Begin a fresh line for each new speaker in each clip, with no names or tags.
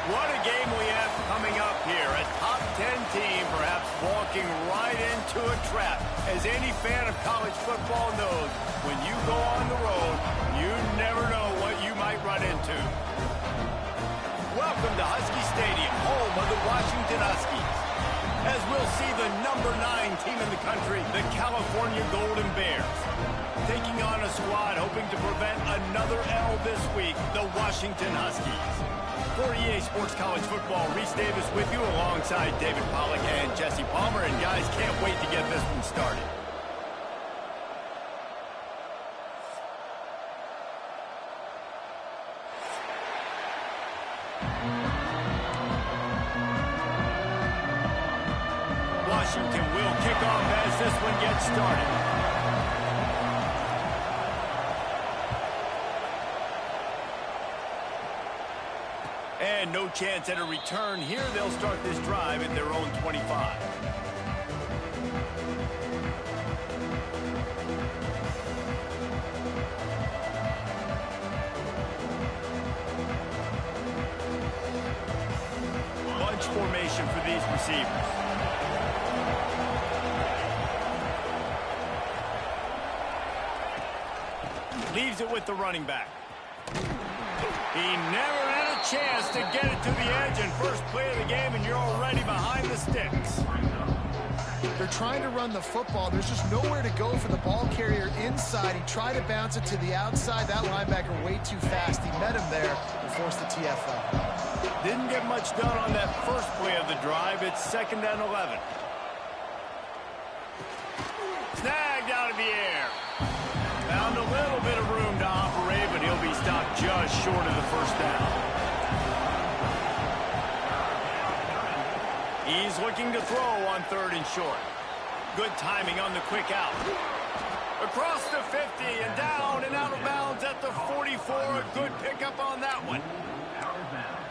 What a game we have coming up here. A top 10 team perhaps walking right into a trap. As any fan of college football knows, when you go on the road, you never know what you might run into. Welcome to Husky Stadium, home of the Washington Huskies. As we'll see the number 9 team in the country, the California Golden Bears, taking on a squad hoping to prevent another L this week, the Washington Huskies. For EA Sports College Football, Reese Davis with you alongside David Pollack and Jesse Palmer. And guys, can't wait to get this one started. Washington will kick off as this one gets started. And no chance at a return here. They'll start this drive at their own 25. Bunch formation for these receivers. Leaves it with the running back. He never had a chance to get it to the edge, and first play of the game, and you're already behind the sticks.
They're trying to run the football. There's just nowhere to go for the ball carrier inside. He tried to bounce it to the outside. That linebacker way too fast. He met him there and forced the TFL.
Didn't get much done on that first play of the drive. It's 2nd and 11. Snagged out of the air. Found a little bit of room to operate, but he'll be stopped just short of the first down. He's looking to throw on 3rd and short. Good timing on the quick out. Across the 50 and down and out of bounds at the 44. A good pickup on that one.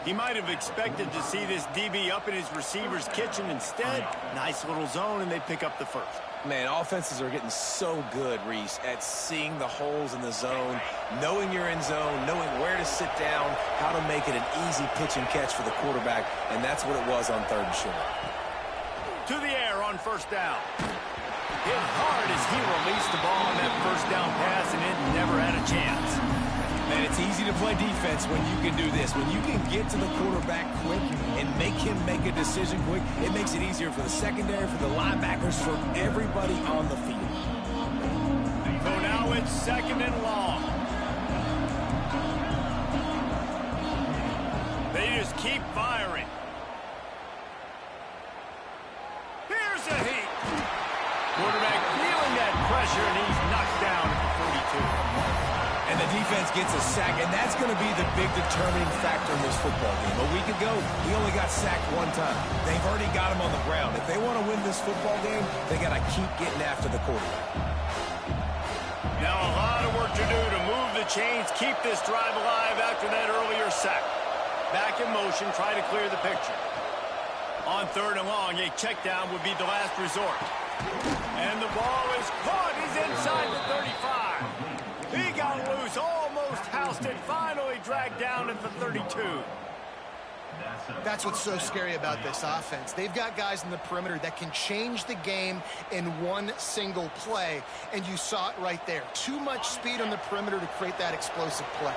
He might have expected to see this DB up in his receiver's kitchen. Instead, nice little zone, and they pick up the first.
Man, offenses are getting so good, Reese, at seeing the holes in the zone, knowing you're in zone, knowing where to sit down, how to make it an easy pitch and catch for the quarterback, and that's what it was on 3rd and short.
To the air on 1st down. Hit hard as he released the ball on that 1st down pass, and it never had a chance.
Man, it's easy to play defense when you can do this. When you can get to the quarterback quick and make him make a decision quick, it makes it easier for the secondary, for the linebackers, for everybody on the field.
So now it's 2nd and long. They just keep firing. Here's a heat. Quarterback feeling that pressure, and he's knocked down at the 42.
And the defense gets a sack, and that's going to be the big determining factor in this football game. A week ago, he only got sacked 1 time. They've already got him on the ground. If they want to win this football game, they got to keep getting after the quarterback.
Now a lot of work to do to move the chains, keep this drive alive after that earlier sack. Back in motion, try to clear the picture. On 3rd and long, a check down would be the last resort. And the ball is caught. He's inside the 35. He got loose, almost housed it, finally dragged down at the 32.
That's what's so scary about this offense. They've got guys in the perimeter that can change the game in one single play, and you saw it right there. Too much speed on the perimeter to create that explosive play.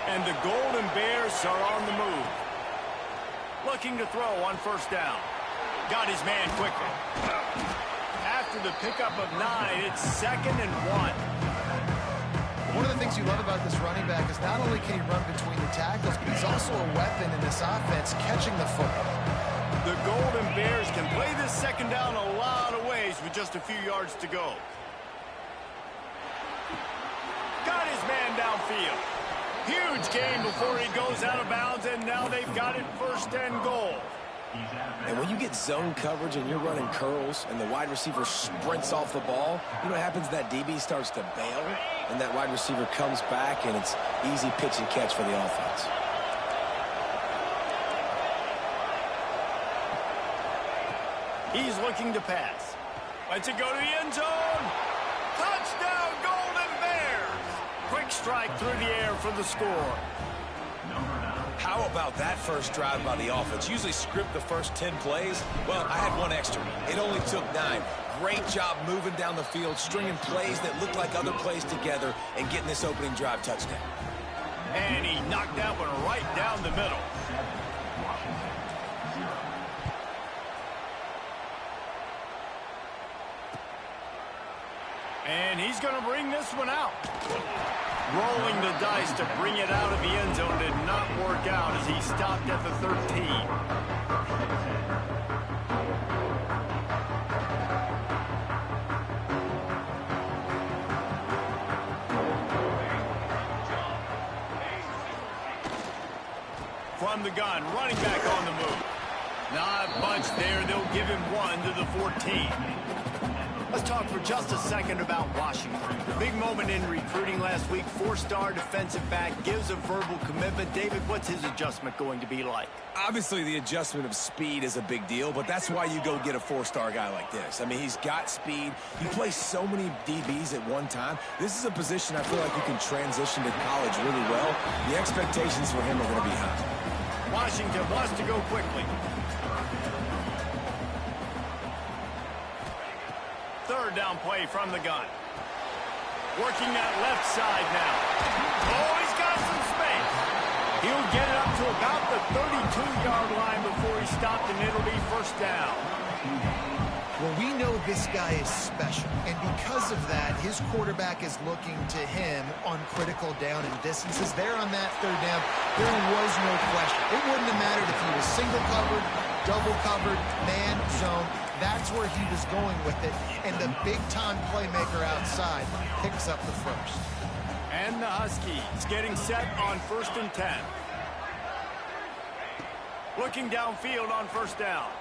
And the Golden Bears are on the move. Looking to throw on 1st down. Got his man quickly. After the pickup of 9, it's 2nd and 1.
One of the things you love about this running back is not only can he run between the tackles, but he's also a weapon in this offense, catching the football.
The Golden Bears can play this 2nd down a lot of ways with just a few yards to go. Got his man downfield. Huge gain before he goes out of bounds, and now they've got it 1st and goal.
And when you get zone coverage and you're running curls and the wide receiver sprints off the ball, you know what happens? That DB starts to bail, and that wide receiver comes back, and it's easy pitch and catch for the offense.
He's looking to pass. Lets it go to the end zone. Touchdown, Golden Bears! Quick strike through the air for the score.
How about that first drive by the offense? Usually script the first 10 plays. Well, I had one extra. It only took 9. Great job moving down the field, stringing plays that look like other plays together, and getting this opening drive touchdown.
And he knocked that one right down the middle. And he's going to bring this one out. Rolling the dice to bring it out of the end zone did not work out as he stopped at the 13. From the gun, running back on the move. Not much there. They'll give him 1 to the 14. Let's talk for just a second about Washington. Big moment in recruiting last week. 4-star defensive back gives a verbal commitment. David, what's his adjustment going to be like?
Obviously, the adjustment of speed is a big deal, but that's why you go get a 4-star guy like this. I mean, he's got speed. He plays so many DBs at one time. This is a position I feel like you can transition to college really well. The expectations for him are going to be high.
Washington wants to go quickly. Third down play from the gun. Working that left side now. Oh, he's got some space. He'll get it up to about the 32-yard line before he stopped, and it'll be first down.
Well, we know this guy is special, and because of that, his quarterback is looking to him on critical down and distances. There on that third down, there was no question. It wouldn't have mattered if he was single covered, double covered, man, zone. That's where he was going with it, and the big-time playmaker outside picks up the first.
And the Huskies getting set on 1st and 10. Looking downfield on first down.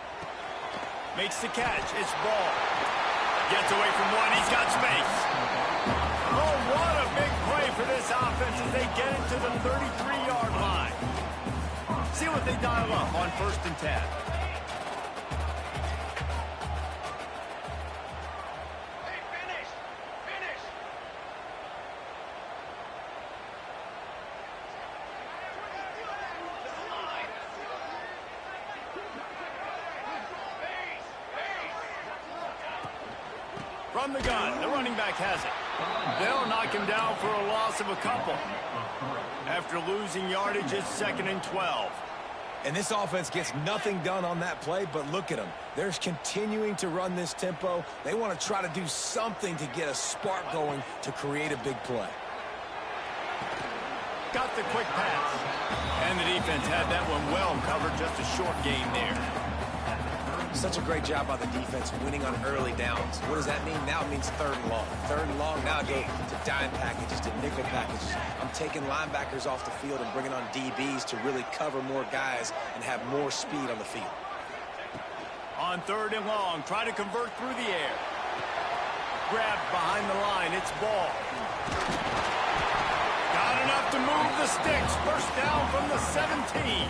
Makes the catch. It's Ball. Gets away from one. He's got space. Oh, what a big play for this offense as they get it to the 33-yard line. See what they dial up on 1st and 10. From the gun, the running back has it. They'll knock him down for a loss of a couple. After losing yardage, it's 2nd and 12.
And this offense gets nothing done on that play, but look at them. They're continuing to run this tempo. They want to try to do something to get a spark going to create a big play.
Got the quick pass. And the defense had that one well covered, just a short gain there.
Such a great job by the defense winning on early downs. What does that mean? Now it means 3rd and long. 3rd and long, now I go to dime packages, to nickel packages. I'm taking linebackers off the field and bringing on DBs to really cover more guys and have more speed on the field.
On 3rd and long, try to convert through the air. Grabbed behind the line, it's Ball. Got enough to move the sticks. First down from the 17.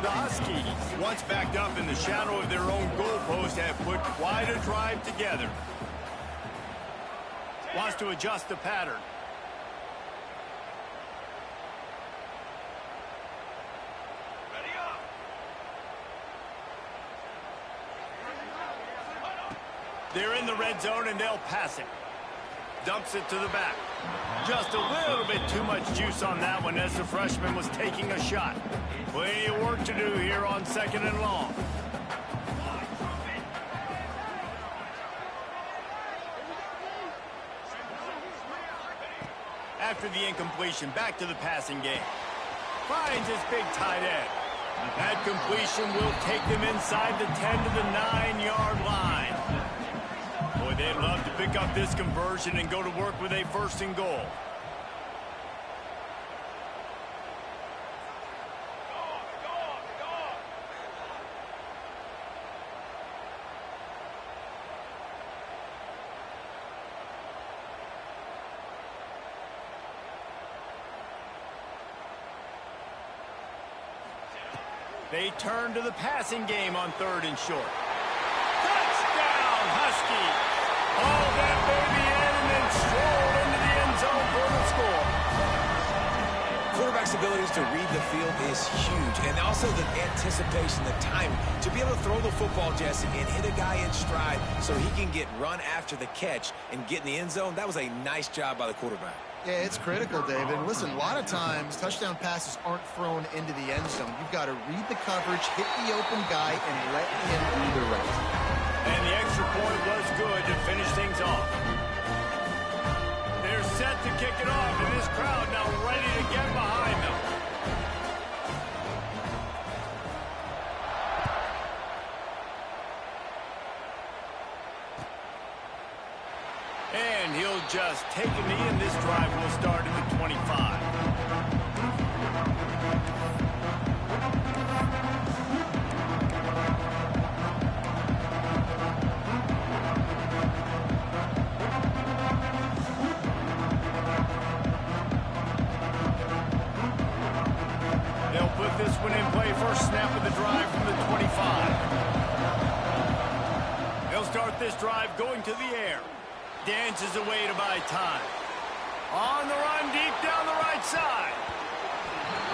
The Huskies, once backed up in the shadow of their own goalpost, have put quite a drive together. Wants to adjust the pattern. Ready up. They're in the red zone, and they'll pass it. Dumps it to the back. Just a little bit too much juice on that one as the freshman was taking a shot. Plenty of work to do here on 2nd and long. After the incompletion, back to the passing game. Finds his big tight end. That completion will take them inside the 10 to the 9-yard line. Boy, they'd love to pick up this conversion and go to work with a 1st and goal. They turn to the passing game on 3rd and short. Touchdown, Huskies! Haul that baby in and then stroll into the end zone for the score.
Quarterbacks have abilities to read the field is huge. And also the anticipation, the timing. To be able to throw the football, Jesse, and hit a guy in stride so he can get run after the catch and get in the end zone, that was a nice job by the quarterback.
Yeah, it's critical, David. And listen, a lot of times touchdown passes aren't thrown into the end zone. You've got to read the coverage, hit the open guy, and let him do the rest.
And the extra point was good to finish things off. They're set to kick it off, and this crowd now ready to get behind them. And he'll just take a knee, and this drive will start at the 25. They'll put this one in play. First snap of the drive from the 25. They'll start this drive going to the air. Dances away to buy time. On the run, deep down the right side.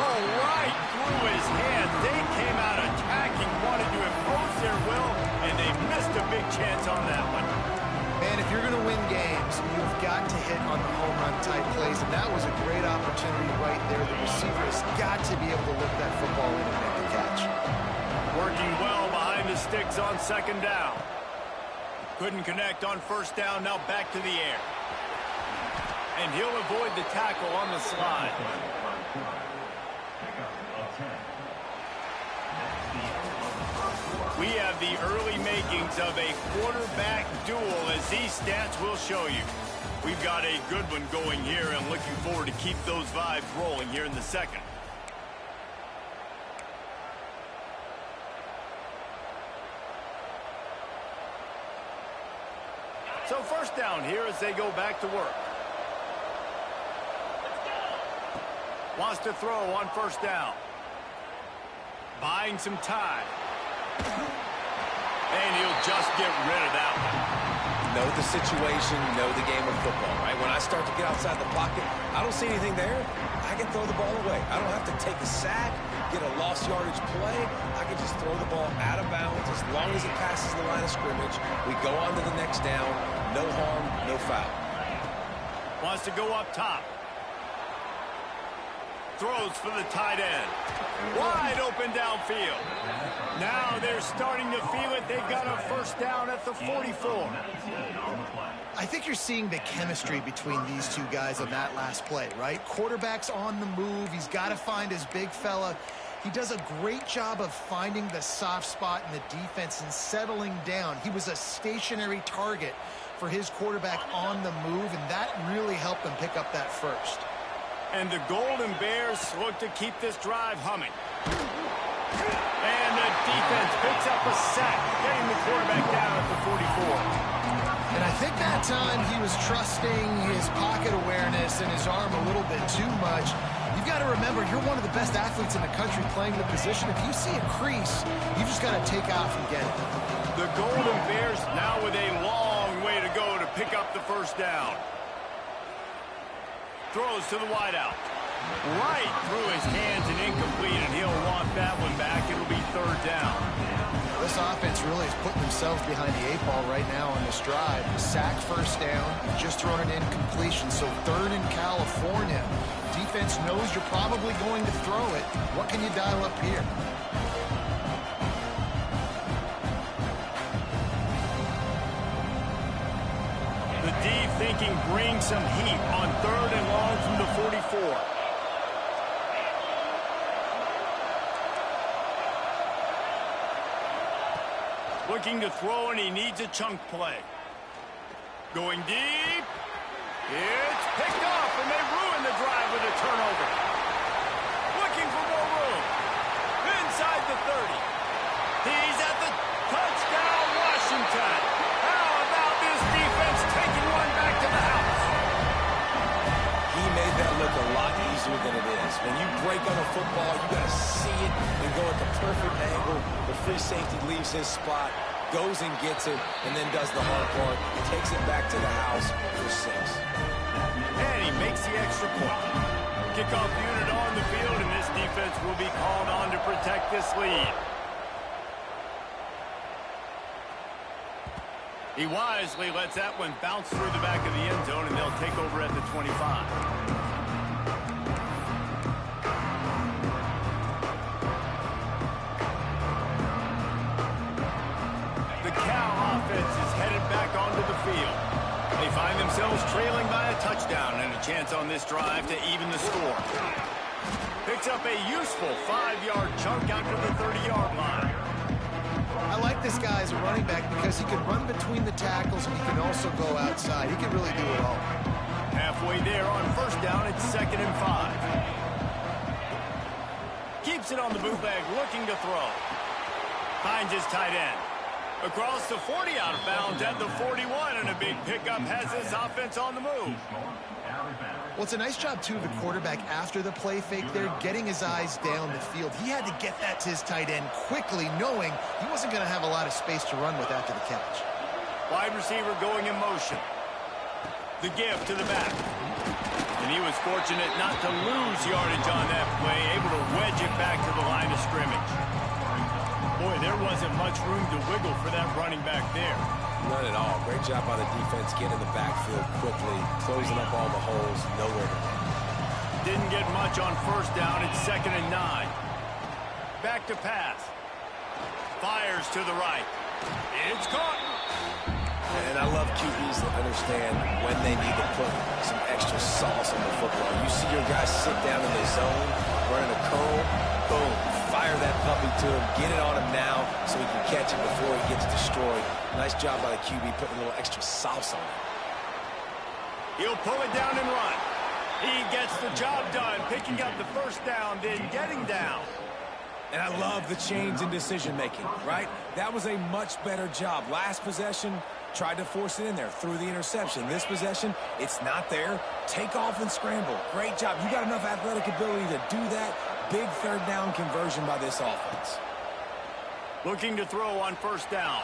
Oh, right through his hands. They came out attacking, wanted to impose their will, and they missed a big chance on that one.
Man, if you're going to win games, you've got to hit on the home run type plays, and that was a great opportunity right there. The receiver has got to be able to lift that football in and make the catch.
Working well behind the sticks on second down. Couldn't connect on first down, now back to the air. And he'll avoid the tackle on the slide. We have the early makings of a quarterback duel, as these stats will show you. We've got a good one going here, and looking forward to keep those vibes rolling here in the second. So first down here as they go back to work. Wants to throw on first down. Buying some time. And he'll just get rid of that one.
Know the situation, know the game of football, right? When I start to get outside the pocket, I don't see anything there. I can throw the ball away. I don't have to take a sack, get a lost yardage play. I can just throw the ball out of bounds as long as it passes the line of scrimmage. We go on to the next down. No harm, no foul.
Wants to go up top. Throws for the tight end. Wide open downfield. Now they're starting to feel it. They've got a first down at the 44.
I think you're seeing the chemistry between these two guys on that last play, right? Quarterback's on the move. He's got to find his big fella. He does a great job of finding the soft spot in the defense and settling down. He was a stationary target for his quarterback on the move, and that really helped them pick up that first.
And the Golden Bears look to keep this drive humming. And the defense picks up a sack, getting the quarterback down at the 44.
And I think that time he was trusting his pocket awareness and his arm a little bit too much. You've got to remember, you're one of the best athletes in the country playing the position. If you see a crease, you just got to take off and get it.
The Golden Bears now with a long way to go to pick up the first down. Throws to the wideout. Right through his hands and incomplete, and he'll want that one back. It'll be third down.
This offense really is putting themselves behind the 8 ball right now on this drive. Sack first down, just thrown an incompletion, so third in California. Defense knows you're probably going to throw it. What can you dial up here?
The D thinking bring some heat on third and long from the 44. Looking to throw, and he needs a chunk play. Going deep. It's picked off, and they ruin the drive with a turnover. Looking for more room. Inside the 30. He's at the touchdown, Washington. How about this defense taking one back to the house?
He made that look a lot easier than it is. When you break on a football, you got to see it and go at the perfect angle. The free safety leaves his spot, goes and gets it, and then does the hard part. He takes it back to the house for 6.
And he makes the extra point. Kickoff unit on the field, and defense will be called on to protect this lead. He wisely lets that one bounce through the back of the end zone, and they'll take over at the 25. The Cal offense is headed back onto the field. They find themselves trailing by a touchdown and a chance on this drive to even the score. Picks up a useful 5-yard chunk out to the 30-yard line.
I like this guy as a running back because he can run between the tackles and he can also go outside. He can really do it all.
Halfway there on first down, it's 2nd and 5. Keeps it on the bootleg, looking to throw. Finds his tight end. Across the 40, out of bounds at the 41, and a big pickup has this offense on the move.
Well, it's a nice job, too, of the quarterback after the play fake there, getting his eyes down the field. He had to get that to his tight end quickly, knowing he wasn't going to have a lot of space to run with after the catch.
Wide receiver going in motion. The give to the back. And he was fortunate not to lose yardage on that play, able to wedge it back to the line of scrimmage. Boy, there wasn't much room to wiggle for that running back there.
None at all. Great job by the defense getting in the backfield quickly, closing up all the holes, nowhere to run.
Didn't get much on first down. It's 2nd and 9. Back to pass. Fires to the right. It's caught.
And I love QBs that understand when they need to put some extra sauce on the football. You see your guys sit down in the zone, running a curl, boom, fire that puppy to him, get it on him now so he can catch it before he gets destroyed. Nice job by the QB putting a little extra sauce on it.
He'll pull it down and run. He gets the job done, picking up the first down, then getting down.
And I love the change in decision-making, right? That was a much better job. Last possession, tried to force it in there, threw the interception. This possession, it's not there. Take off and scramble. Great job. You got enough athletic ability to do that. Big third down conversion by this offense.
Looking to throw on first down.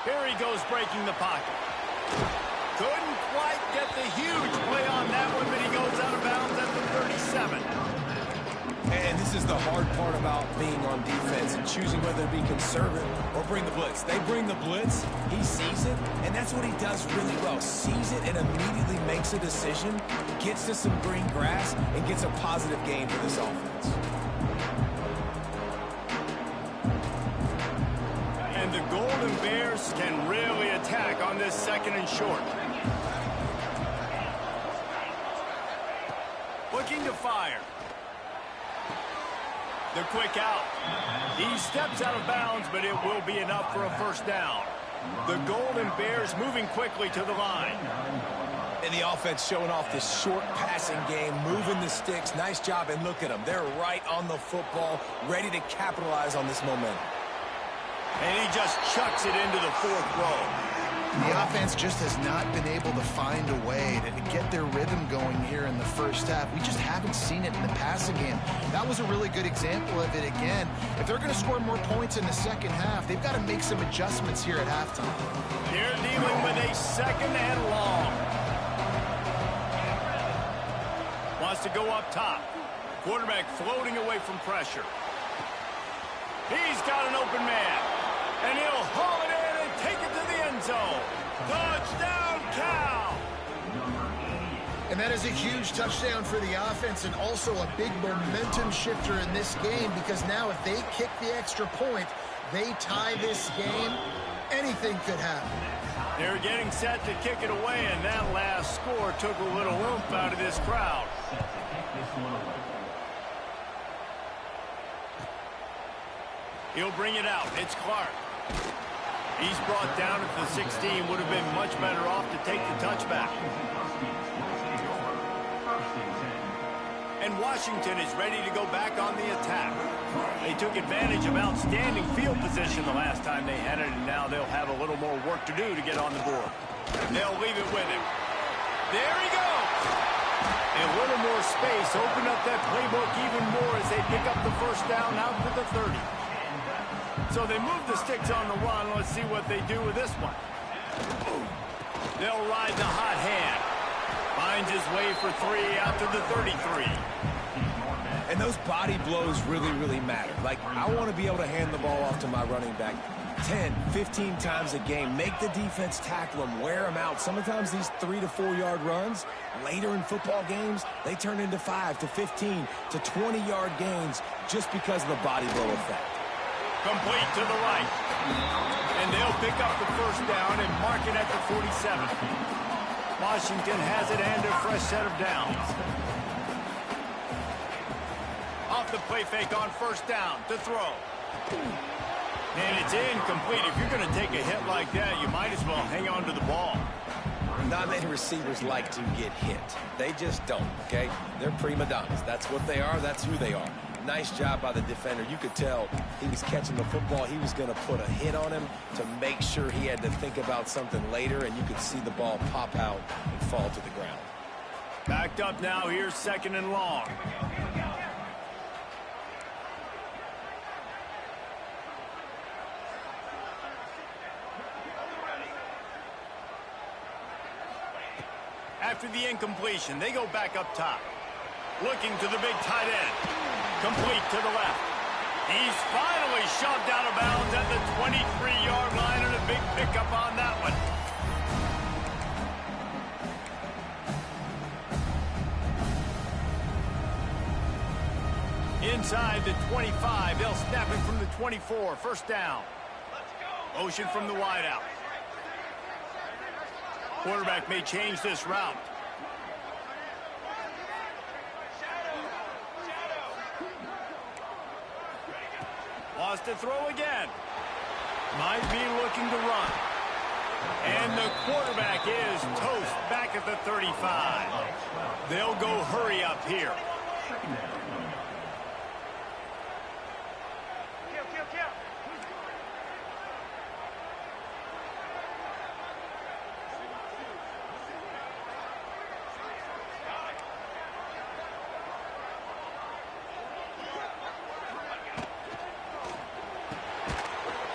Here he goes breaking the pocket. Couldn't quite get the huge play on that one, but he goes out of bounds at the 37.
And this is the hard part about being on defense and choosing whether to be conservative or bring the blitz. They bring the blitz, he sees it, and that's what he does really well. Sees it and immediately makes a decision, gets to some green grass, and gets a positive gain for this offense.
And the Golden Bears can really attack on this 2nd and short. Looking to fire. The quick out. He steps out of bounds, but it will be enough for a first down. The Golden Bears moving quickly to the line.
And the offense showing off this short passing game, moving the sticks. Nice job, and look at them. They're right on the football, ready to capitalize on this momentum.
And he just chucks it into the 4th row.
The offense just has not been able to find a way to get their rhythm going here in the first half. We just haven't seen it in the passing game. That was a really good example of it again. If they're going to score more points in the second half, they've got to make some adjustments here at halftime.
They're dealing with a 2nd and long. Wants to go up top. Quarterback floating away from pressure. He's got an open man. And he'll haul it in and take it to the end zone. Touchdown, Cal!
And that is a huge touchdown for the offense and also a big momentum shifter in this game because now if they kick the extra point, they tie this game, anything could happen.
They're getting set to kick it away, and that last score took a little oomph out of this crowd. He'll bring it out. It's Clark. He's brought down at the 16. Would have been much better off to take the touchback. And Washington is ready to go back on the attack. They took advantage of outstanding field position the last time they had it, and now they'll have a little more work to do to get on the board. They'll leave it with him. There he goes! A little more space. Open up that playbook even more as they pick up the first down out to the 30. So they move the sticks on the run. Let's see what they do with this one. They'll ride the hot hand. Finds his way for 3 out to the 33.
And those body blows really, really matter. Like, I want to be able to hand the ball off to my running back 10, 15 times a game. Make the defense tackle them, wear them out. Sometimes these 3 to 4 yard runs, later in football games, they turn into 5 to 15 to 20 yard gains just because of the body blow effect.
Complete to the right. And they'll pick up the first down and mark it at the 47. Washington has it and a fresh set of downs. Off the play fake on first down to throw. And it's incomplete. If you're going to take a hit like that, you might as well hang on to the ball.
Not many receivers like to get hit. They just don't, okay? They're prima donnas. That's what they are. That's who they are. Nice job by the defender. You could tell he was catching the football. He was going to put a hit on him to make sure he had to think about something later, and you could see the ball pop out and fall to the ground.
Backed up now. Here's second and long. After the incompletion, they go back up top. Looking to the big tight end. Complete to the left. He's finally shoved out of bounds at the 23-yard line, and a big pickup on that one. Inside the 25, they'll snap it from the 24. First down. Motion from the wideout. Quarterback may change this route. Lost to throw again. Might be looking to run. And the quarterback is toast back at the 35. They'll go hurry up here.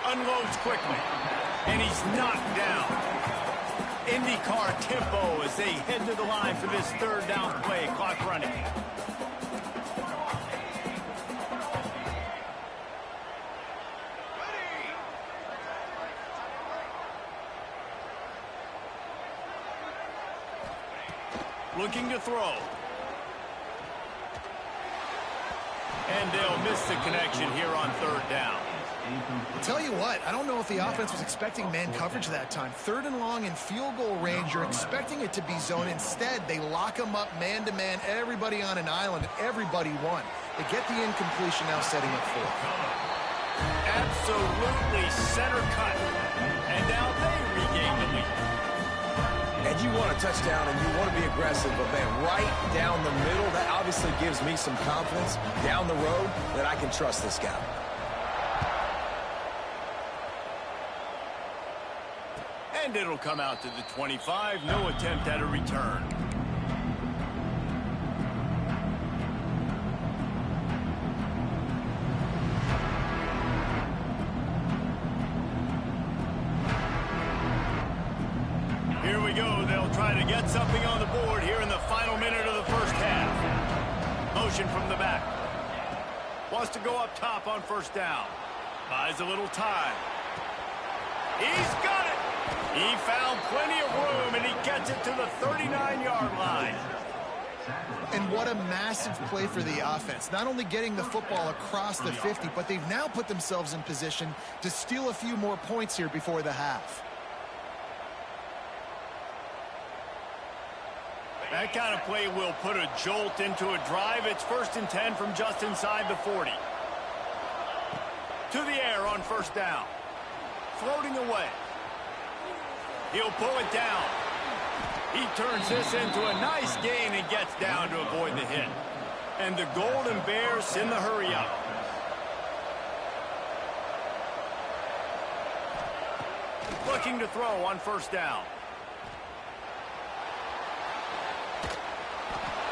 Unloads quickly, and he's knocked down. IndyCar tempo as they head to the line for this third down play. Clock running. Looking to throw. And they'll miss the connection here on third down.
I'll tell you what, I don't know if the offense was expecting man coverage that time. Third and long in field goal range, you're expecting it to be zone. Instead, they lock them up man-to-man, everybody on an island, and everybody won. They get the incompletion now, setting up fourth.
Absolutely center cut. And now they regain the lead.
And you want a touchdown and you want to be aggressive, but man, right down the middle, that obviously gives me some confidence down the road that I can trust this guy.
And it'll come out to the 25. No attempt at a return. Here we go. They'll try to get something on the board here in the final minute of the first half. Motion from the back. Wants to go up top on first down. Buys a little time. He's got it. He found plenty of room, and he gets it to the 39-yard line.
And what a massive play for the offense. Not only getting the football across the 50, but they've now put themselves in position to steal a few more points here before the half.
That kind of play will put a jolt into a drive. It's 1st and 10 from just inside the 40. To the air on first down. Floating away. He'll pull it down. He turns this into a nice gain and gets down to avoid the hit. And the Golden Bears in the hurry up. Looking to throw on first down.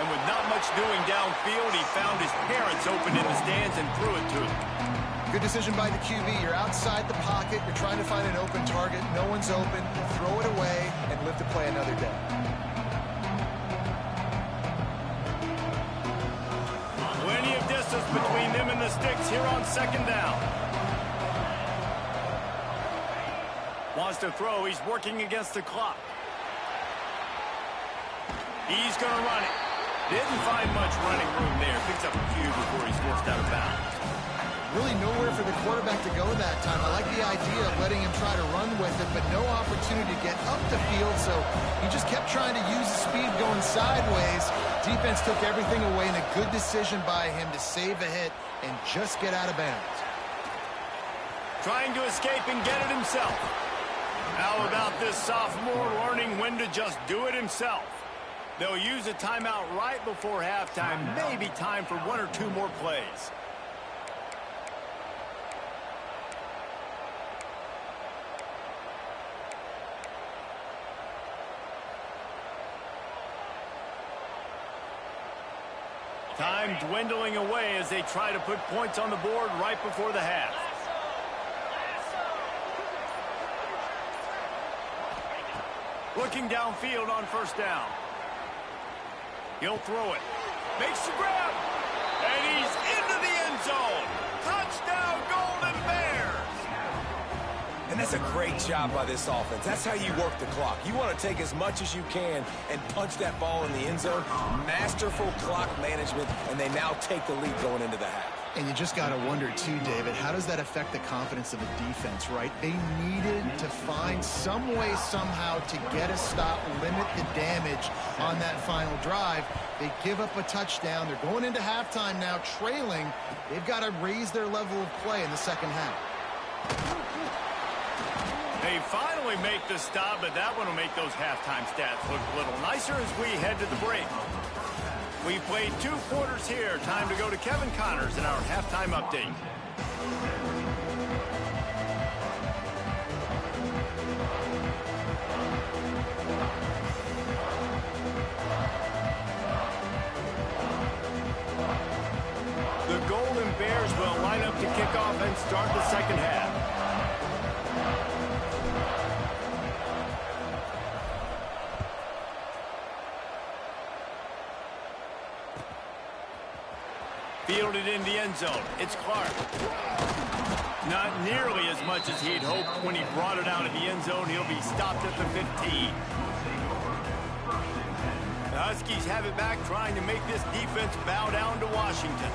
And with not much doing downfield, he found his parents open in the stands and threw it to him.
Good decision by the QB. You're outside the pocket. You're trying to find an open target. No one's open. Throw it away and live to play another day.
Plenty of the sticks here on second down. Wants to throw. He's working against the clock. He's going to run it. Didn't find much running room there. Picks up a few before he's forced out of bounds.
Really nowhere for the quarterback to go that time. I like the idea of letting him try to run with it, but no opportunity to get up the field, so he just kept trying to use the speed going sideways. Defense took everything away, and a good decision by him to save a hit and just get out of bounds.
Trying to escape and get it himself. How about this sophomore learning when to just do it himself? They'll use a timeout right before halftime, maybe time for one or two more plays. Time dwindling away as they try to put points on the board right before the half. Looking downfield on first down. He'll throw it. Makes the grab. And he's into the end zone. Touchdown, Golden Bears.
And that's a great job by this offense. That's how you work the clock. You want to take as much as you can and punch that ball in the end zone. Masterful clock management, and they now take the lead going into the half.
And you just got to wonder, too, David, how does that affect the confidence of the defense, right? They needed to find some way, somehow, to get a stop, limit the damage on that final drive. They give up a touchdown. They're going into halftime now, trailing. They've got to raise their level of play in the second half.
They finally make the stop, but that one will make those halftime stats look a little nicer as we head to the break. We played 2 quarters here. Time to go to Kevin Connors in our halftime update. The Golden Bears will line up to kick off and start the second half. Fielded in the end zone. It's Clark. Not nearly as much as he'd hoped when he brought it out of the end zone. He'll be stopped at the 15. The Huskies have it back, trying to make this defense bow down to Washington.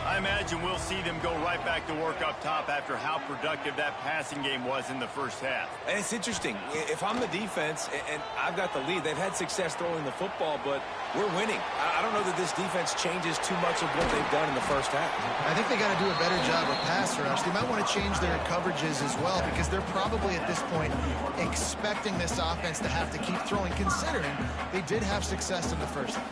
I imagine we'll see them go right back to work up top after how productive that passing game was in the first half.
And it's interesting. If I'm the defense and I've got the lead, they've had success throwing the football, but we're winning. I don't know that this defense changes too much of what they've done in the first half.
I think they got to do a better job of pass rush. They might want to change their coverages as well, because they're probably at this point expecting this offense to have to keep throwing, considering they did have success in the first half.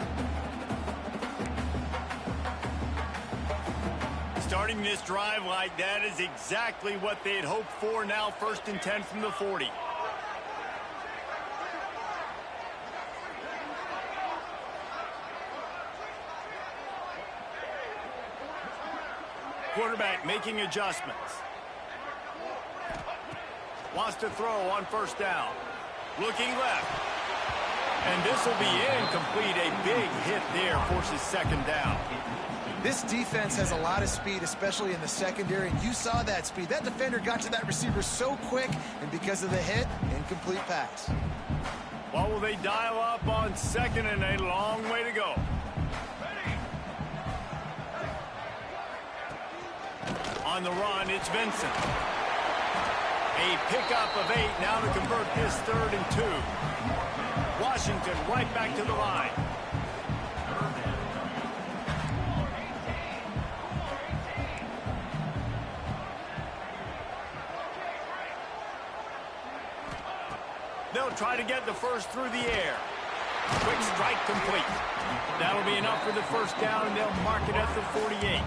Starting this drive like that is exactly what they'd hoped for. Now 1st and 10 from the 40. Quarterback making adjustments. Wants to throw on first down. Looking left. And this will be incomplete. A big hit there forces second down.
This defense has a lot of speed, especially in the secondary, and you saw that speed. That defender got to that receiver so quick, and because of the hit, incomplete pass.
What will they dial up on second, and a long way to go? On the run, it's Vincent. A pickup of 8 now to convert this 3rd and 2. Washington right back to the line. They'll try to get the first through the air. Quick strike complete. That'll be enough for the first down, and they'll mark it at the 48.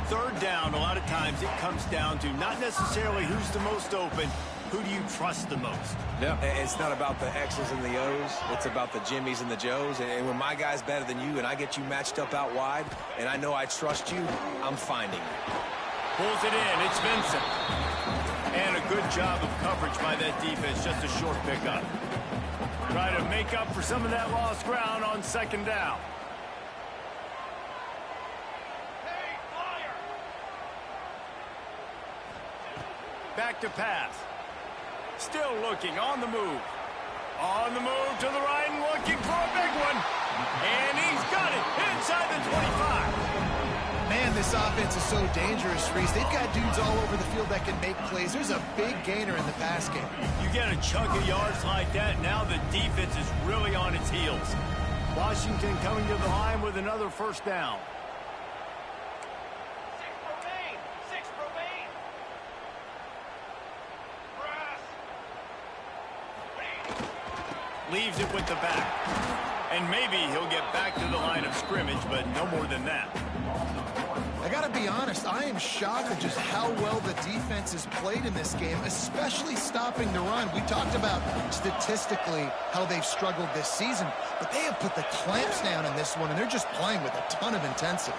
3rd down, a lot of times it comes down to not necessarily who's the most open, who do you trust the most?
Yeah, it's not about the X's and the O's. It's about the Jimmies and the Joes. And when my guy's better than you and I get you matched up out wide and I know I trust you, I'm finding you.
Pulls it in. It's Vincent. And a good job of coverage by that defense. Just a short pickup. Try to make up for some of that lost ground on 2nd down. Back to pass. Still looking, on the move. On the move to the right and looking for a big one. And he's got it inside the 25.
Man, this offense is so dangerous, Reese. They've got dudes all over the field that can make plays. There's a big gainer in the pass game.
You get a chunk of yards like that, now the defense is really on its heels. Washington coming to the line with another first down.
6 remain.
Leaves it with the back. And maybe he'll get back to the line of scrimmage, but no more than that.
I got to be honest, I am shocked at just how well the defense has played in this game, especially stopping the run. We talked about statistically how they've struggled this season, but they have put the clamps down in this one, and they're just playing with a ton of intensity.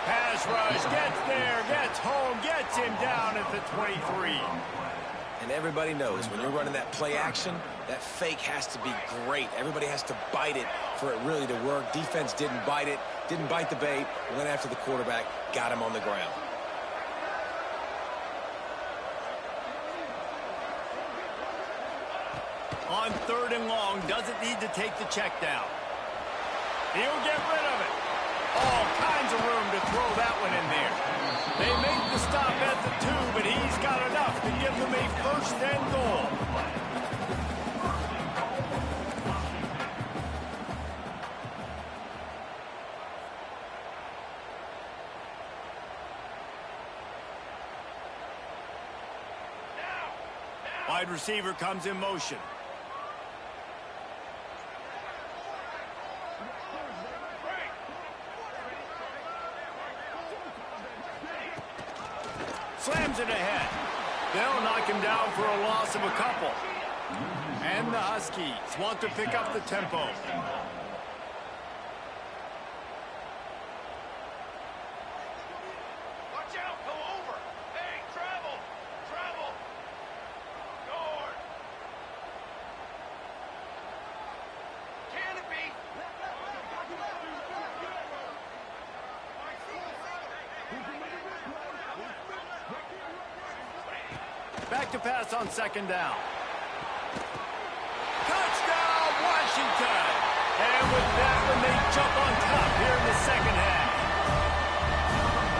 Pass rush, gets there, gets home, gets him down at the 23.
And everybody knows when you're running that play action, that fake has to be great. Everybody has to bite it for it really to work. Defense didn't bite it, didn't bite the bait, went after the quarterback, got him on the ground.
On 3rd and long, doesn't need to take the check down. He'll get rid of it. All kinds of room to throw that one in there. They make the stop at the 2, but he's got enough to give them a 1st and goal. Wide receiver comes in motion. Slams it ahead. They'll knock him down for a loss of a couple. And the Huskies want to pick up the tempo.
Watch out, go over. Hey, travel. Guard. Can it be?
Back to pass on 2nd down. Touchdown, Washington! And with that one, they jump on top here in the 2nd half.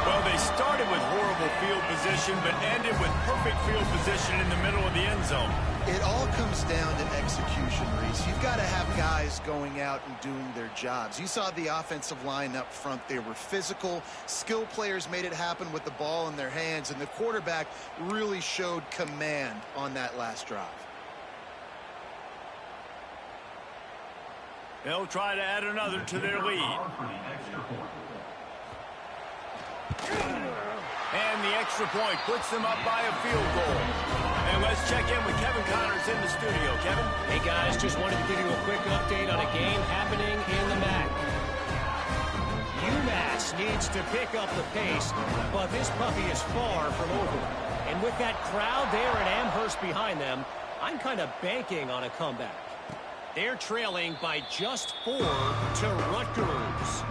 Well, they started with horrible field position, but ended with perfect field position in the middle of the end zone.
It all comes down to execution, Reese. You've got to have guys going out and doing their jobs. You saw the offensive line up front. They were physical. Skill players made it happen with the ball in their hands, and the quarterback really showed command on that last drive.
They'll try to add another to their lead. And the extra point puts them up by a field goal. And let's check in with Kevin Connors in the studio. Kevin?
Hey, guys, just wanted to give you a quick update on a game happening in the MAC. UMass needs to pick up the pace, but this puppy is far from over. And with that crowd there at Amherst behind them, I'm kind of banking on a comeback. They're trailing by just 4 to Rutgers.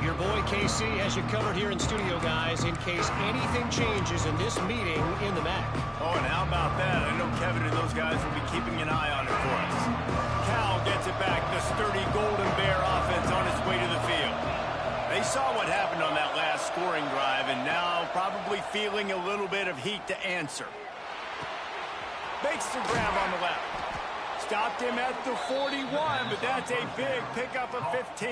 Your boy KC has you covered here in studio, guys, in case anything changes in this meeting in the MAC.
Oh, and how about that? I know Kevin and those guys will be keeping an eye on it for us. Cal gets it back. The sturdy Golden Bear offense on its way to the field. They saw what happened on that last scoring drive, and now probably feeling a little bit of heat to answer. Makes the grab on the left. Stopped him at the 41, but that's a big pickup of 15.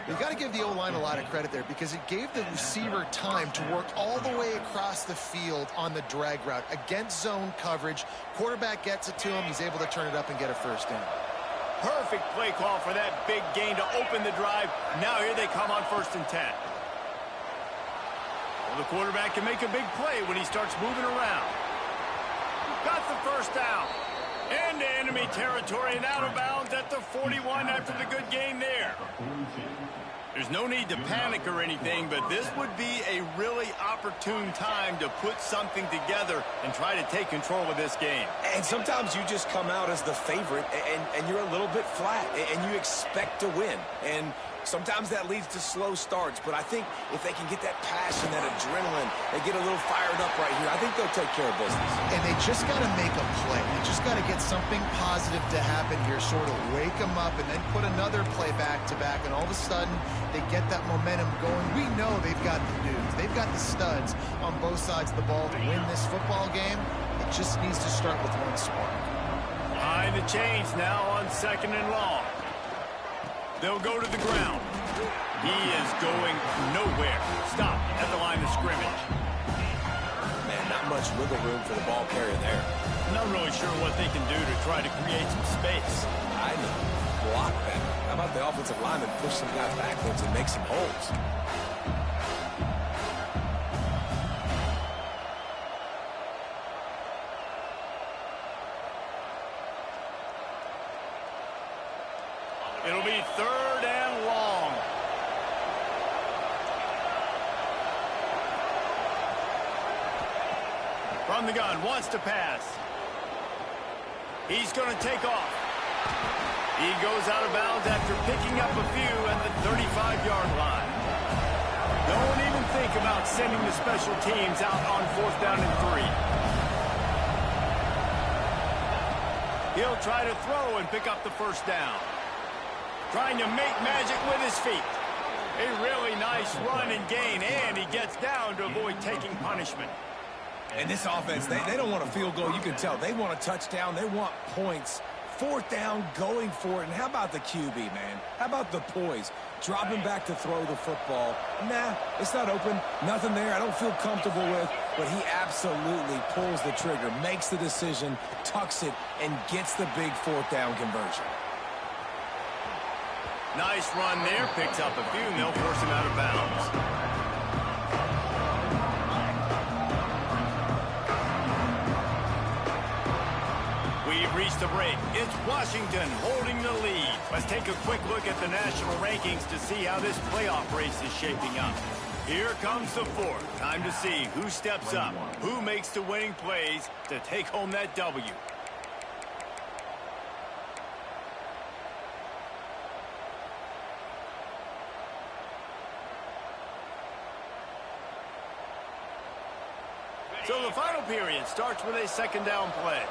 You've got to give the O-line a lot of credit there because it gave the receiver time to work all the way across the field on the drag route against zone coverage. Quarterback gets it to him. He's able to turn it up and get a 1st down.
Perfect play call for that big gain to open the drive. Now here they come on 1st and 10. Well, the quarterback can make a big play when he starts moving around. Got the 1st down. Into enemy territory and out of bounds at the 41 after the good gain there. There's no need to panic or anything, but this would be a really opportune time to put something together and try to take control of this game.
And sometimes you just come out as the favorite, and you're a little bit flat, and you expect to win. And sometimes that leads to slow starts, but I think if they can get that passion, that adrenaline, they get a little fired up right here, I think they'll take care of business.
And they just got to make a play. They just got to get something positive to happen here, sort of wake them up, and then put another play back-to-back, and all of a sudden they get that momentum going. We know they've got the dudes. They've got the studs on both sides of the ball to win this football game. It just needs to start with one spark.
Behind the chains now on 2nd and long. They'll go to the ground. He is going nowhere. Stop at the line of scrimmage.
Man, not much wiggle room for the ball carrier there.
Not really sure what they can do to try to create some space.
I know. Block better. How about the offensive lineman push some guys backwards and make some holes?
It'll be 3rd and long. From the gun, wants to pass. He's going to take off. He goes out of bounds after picking up a few at the 35-yard line. Don't even think about sending the special teams out on 4th down and 3. He'll try to throw and pick up the 1st down. Trying to make magic with his feet. A really nice run and gain, and he gets down to avoid taking punishment.
And this offense, they don't want a field goal. You can tell. They want a touchdown. They want points. 4th down, going for it. And how about the QB, man? How about the poise? Dropping back to throw the football. Nah, it's not open. Nothing there I don't feel comfortable with. But he absolutely pulls the trigger, makes the decision, tucks it, and gets the big 4th down conversion.
Nice run there. Picks up a few, and they'll force him out of bounds. We've reached the break. It's Washington holding the lead. Let's take a quick look at the national rankings to see how this playoff race is shaping up. Here comes the 4th. Time to see who steps up, who makes the winning plays to take home that W. So the final period starts with a 2nd down play.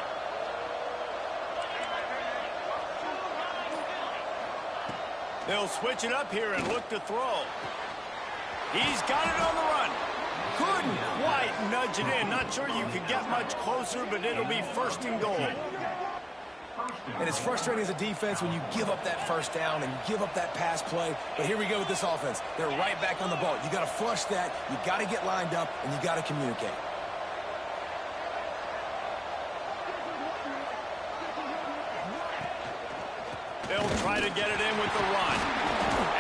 They'll switch it up here and look to throw. He's got it on the run. Couldn't quite nudge it in. Not sure you could get much closer, but it'll be 1st and goal.
And it's frustrating as a defense when you give up that 1st down and you give up that pass play. But here we go with this offense. They're right back on the ball. You got to flush that. You got to get lined up, and you got to communicate.
They'll try to get it in with the run.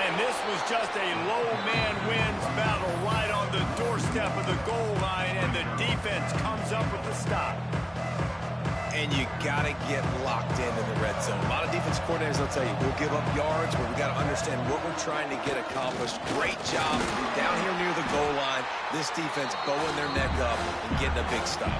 And this was just a low man wins battle right on the doorstep of the goal line, and the defense comes up with the stop.
And you got to get locked into the red zone. A lot of defense coordinators will tell you, we'll give up yards, but we got to understand what we're trying to get accomplished. Great job down here near the goal line. This defense bowing their neck up and getting a big stop.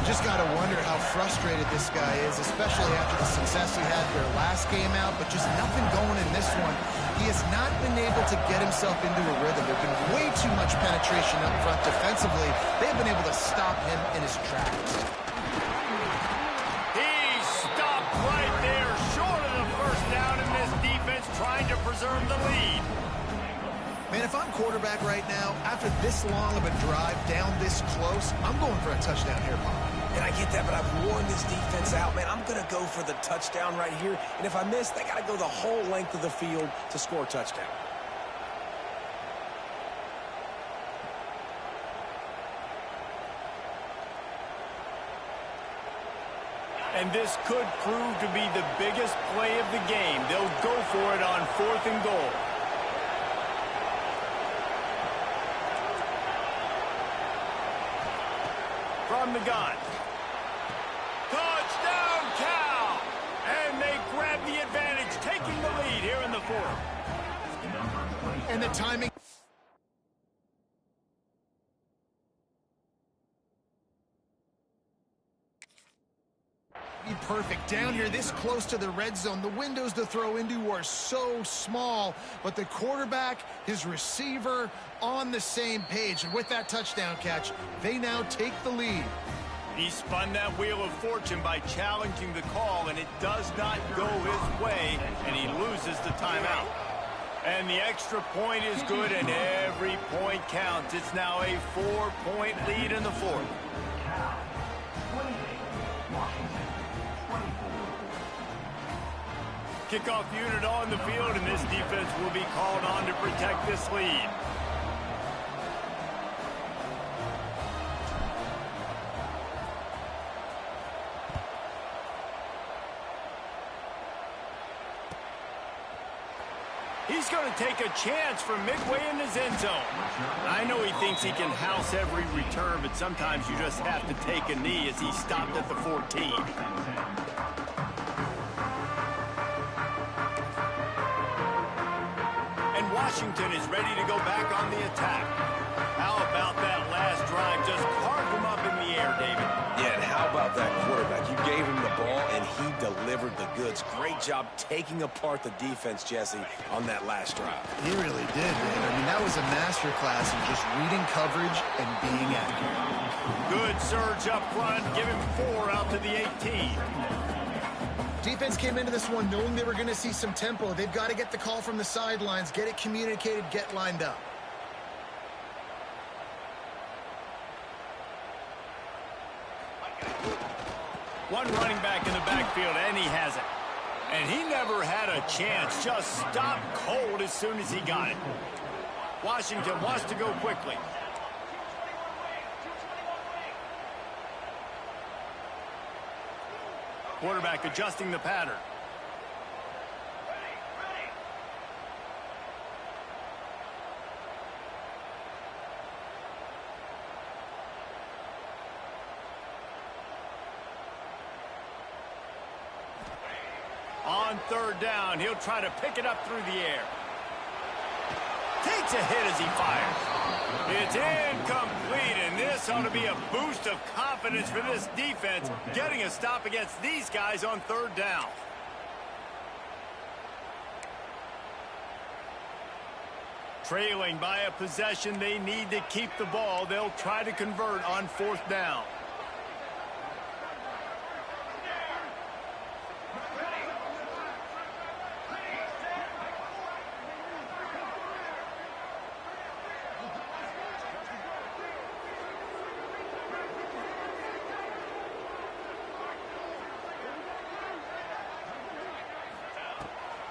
You just got to wonder how frustrated this guy is, especially after the success he had their last game out, but just nothing going in this one. He has not been able to get himself into a rhythm. There's been way too much penetration up front defensively. They've been able to stop him in his tracks.
He stopped right there, short of the 1st down, and this defense trying to preserve the lead.
Man, if I'm quarterback right now, after this long of a drive down this close, I'm going for a touchdown here, Bob.
And I get that, but I've worn this defense out, man. I'm going to go for the touchdown right here. And if I miss, they got to go the whole length of the field to score a touchdown.
And this could prove to be the biggest play of the game. They'll go for it on 4th and goal. From the gun. Touchdown, Cal! And they grab the advantage, taking the lead here in the 4th.
And the timing. Perfect. Down here this close to the red zone. The windows to throw into are so small, but the quarterback, his receiver on the same page. And with that touchdown catch, they now take the lead.
He spun that wheel of fortune by challenging the call, and it does not go his way, and he loses the timeout. And the extra point is good, and every point counts. It's now a 4-point lead in the fourth. Kickoff unit on the field, and this defense will be called on to protect this lead. He's going to take a chance from midway in his end zone. I know he thinks he can house every return, but sometimes you just have to take a knee as he stopped at the 14. Washington is ready to go back on the attack. How about that last drive? Just carved him up in the air, David.
Yeah, and how about that quarterback? You gave him the ball, and he delivered the goods. Great job taking apart the defense, Jesse, on that last drive.
He really did, man. I mean, that was a masterclass in just reading coverage and being accurate.
Good surge up front. Give him 4 out to the 18.
Defense came into this one knowing they were going to see some tempo. They've got to get the call from the sidelines, get it communicated, get lined up.
One running back in the backfield, and he has it. And he never had a chance. Just stopped cold as soon as he got it. Washington wants to go quickly. Quarterback adjusting the pattern. On third down, he'll try to pick it up through the air. Takes a hit as he fires. It's incomplete, and this ought to be a boost of confidence for this defense, getting a stop against these guys on third down. Trailing by a possession, they need to keep the ball. They'll try to convert on fourth down.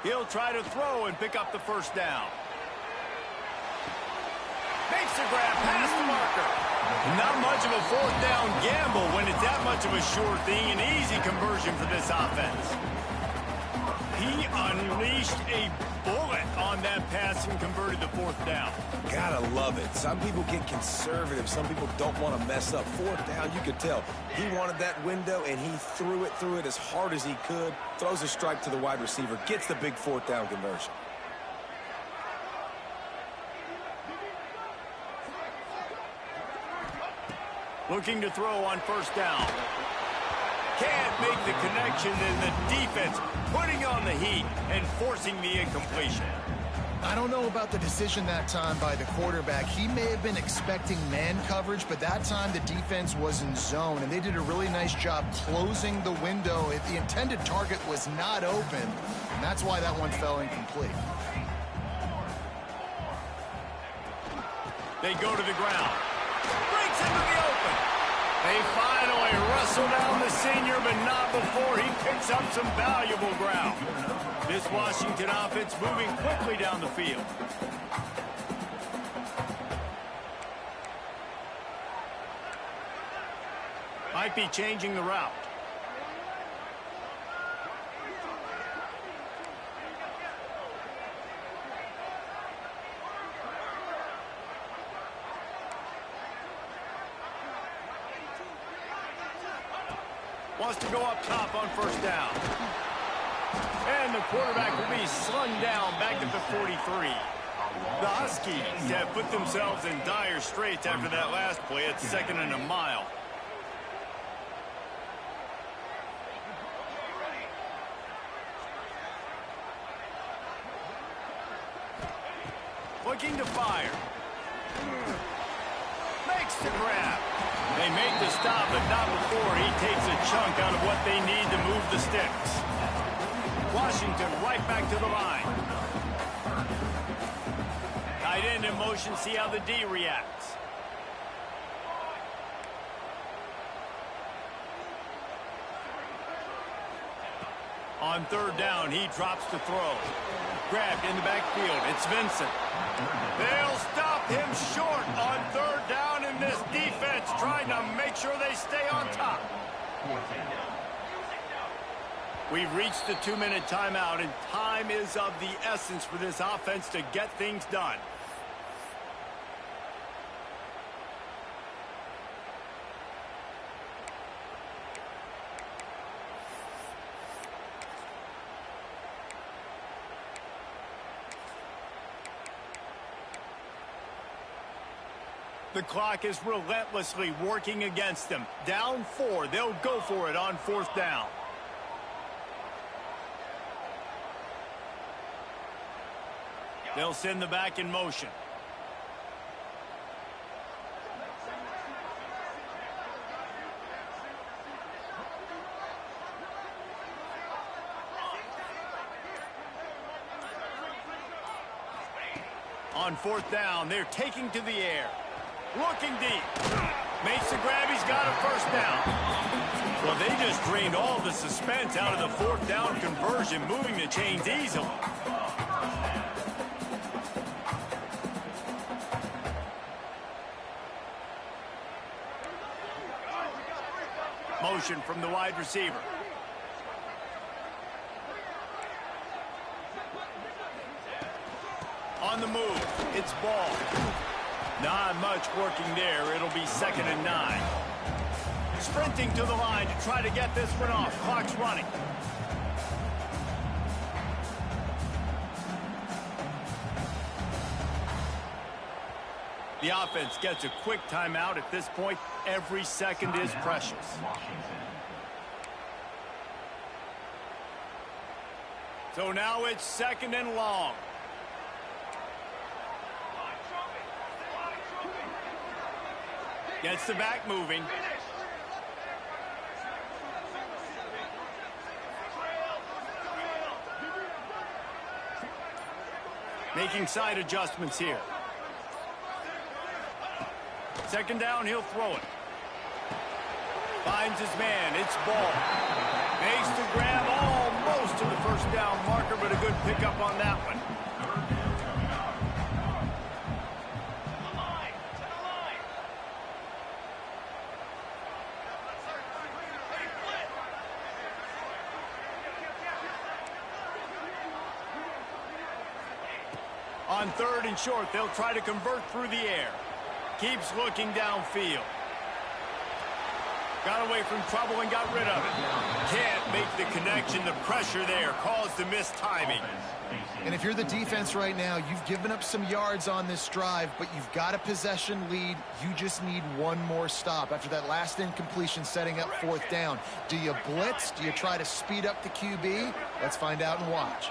He'll try to throw and pick up the first down. Makes the grab past the marker. Not much of a fourth down gamble when it's that much of a sure thing. An easy conversion for this offense. He unleashed a bullet on that pass and converted the fourth down.
Gotta love it. Some people get conservative. Some people don't want to mess up. Fourth down, you could tell. He wanted that window, and he threw it as hard as he could. Throws a strike to the wide receiver. Gets the big fourth down conversion.
Looking to throw on first down. Can't make the connection, and the defense putting on the heat and forcing the incompletion.
I don't know about the decision that time by the quarterback. He may have been expecting man coverage, but that time the defense was in zone, and they did a really nice job closing the window. If the intended target was not open, and that's why that one fell incomplete.
They go to the ground. Breaks into the open. They finally wrestle down the senior, but not before he picks up some valuable ground. This Washington offense moving quickly down the field. Might be changing the route. Wants to go up top on first down. And the the quarterback will be slung down back at the 43. The Huskies have put themselves in dire straits after that last play. It's 2nd and a mile. Looking to fire. Makes the grab. They make the stop, but not before he takes a chunk out of what they need to move the sticks. Washington right back to the line. Tight end in motion, see how the D reacts. On 3rd down, he drops to throw. Grabbed in the backfield, it's Vincent. They'll stop him short on 3rd down, and this defense trying to make sure they stay on top. We've reached the 2-minute timeout, and time is of the essence for this offense to get things done. The clock is relentlessly working against them. Down 4, they'll go for it on 4th down. They'll send the back in motion. On 4th down, they're taking to the air. Looking deep. Makes the grab. He's got a 1st down. Well, they just drained all the suspense out of the 4th down conversion, moving the chains easily. Motion from the wide receiver. On the move, it's Ball. Not much working there. It'll be 2nd and 9. Sprinting to the line to try to get this one off. Clock's running. The offense gets a quick timeout at this point. Every second is precious. So now it's 2nd and long. Gets the back moving. Making side adjustments here. 2nd down, he'll throw it. Finds his man, it's Ball. Makes the grab almost to the 1st down marker, but a good pickup on that one. On 3rd and short, they'll try to convert through the air. Keeps looking downfield. Got away from trouble and got rid of it. Can't make the connection. The pressure there caused the missed timing.
And if you're the defense right now, you've given up some yards on this drive, but you've got a possession lead. You just need one more stop after that last incompletion setting up 4th down. Do you blitz? Do you try to speed up the QB? Let's find out and watch.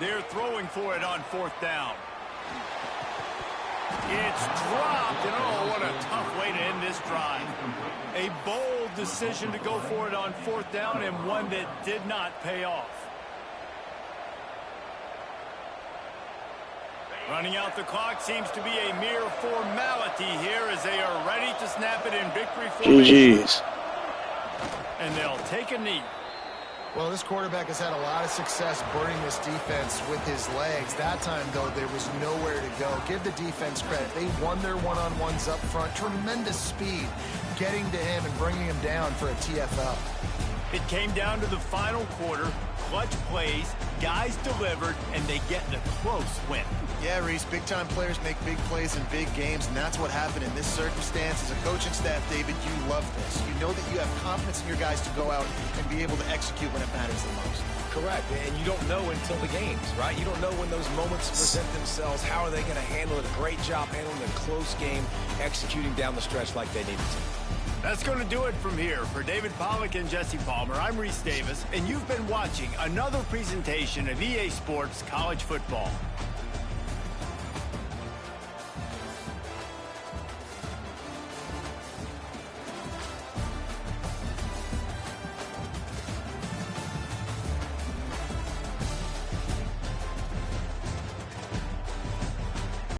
They're throwing for it on 4th down. It's dropped, and oh, what a tough way to end this drive. A bold decision to go for it on 4th down, and one that did not pay off. Running out the clock seems to be a mere formality here as they are ready to snap it in victory formation.
GG's.
And they'll take a knee.
Well, this quarterback has had a lot of success burning this defense with his legs. That time, though, there was nowhere to go. Give the defense credit. They won their one-on-ones up front. Tremendous speed getting to him and bringing him down for a TFL.
It came down to the final quarter. Clutch plays, guys delivered, and they get the close win.
Yeah, Reese, big-time players make big plays in big games, and that's what happened in this circumstance. As a coaching staff, David, you love this. You know that you have confidence in your guys to go out and be able to execute when it matters the most.
Correct, and you don't know until the games, right? You don't know when those moments present themselves. How are they going to handle it? A great job handling a close game, executing down the stretch like they needed to.
That's going to do it from here. For David Pollack and Jesse Palmer, I'm Reese Davis, and you've been watching another presentation of EA Sports College Football.